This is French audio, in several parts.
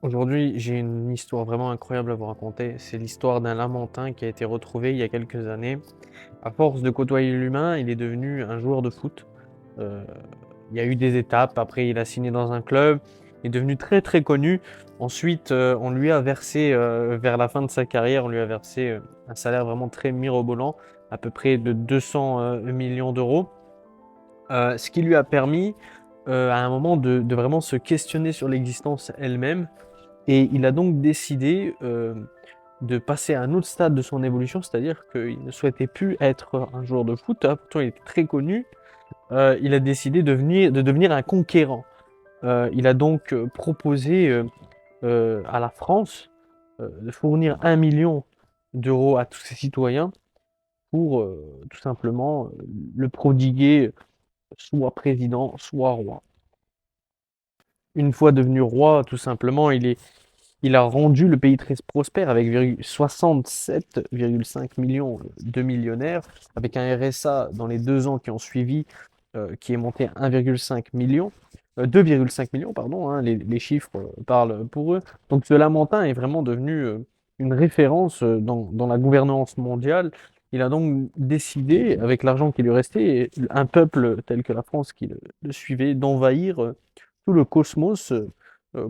Aujourd'hui, j'ai une histoire vraiment incroyable à vous raconter. C'est l'histoire d'un lamentin qui a été retrouvé il y a quelques années. À force de côtoyer l'humain, il est devenu un joueur de foot. Euh, il y a eu des étapes. Après, il a signé dans un club. Il est devenu très très connu. Ensuite, on lui a versé, vers la fin de sa carrière, on lui a versé un salaire vraiment très mirobolant, à peu près de 200 millions d'euros. Ce qui lui a permis, à un moment, de vraiment se questionner sur l'existence elle-même. Et il a donc décidé de passer à un autre stade de son évolution, c'est-à-dire qu'il ne souhaitait plus être un joueur de foot, hein, pourtant il était très connu. Il a décidé de devenir un conquérant. Il a donc proposé à la France de fournir 1 million d'euros à tous ses citoyens pour tout simplement le prodiguer soit président, soit roi. Une fois devenu roi, tout simplement, il a rendu le pays très prospère avec 67,5 millions de millionnaires, avec un RSA dans les 2 ans qui ont suivi qui est monté à 1,5 million, 2,5 millions, pardon, hein, les chiffres parlent pour eux. Donc ce Lamentin est vraiment devenu une référence dans la gouvernance mondiale. Il a donc décidé, avec l'argent qui lui restait, et un peuple tel que la France qui le suivait, d'envahir tout le cosmos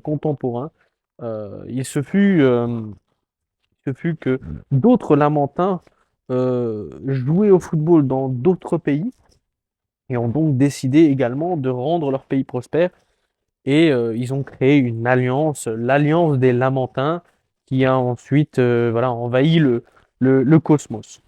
contemporain. Il se fut que d'autres Lamentins jouaient au football dans d'autres pays et ont donc décidé également de rendre leur pays prospère. Et ils ont créé une alliance, l'Alliance des Lamentins, qui a ensuite voilà, envahi le cosmos.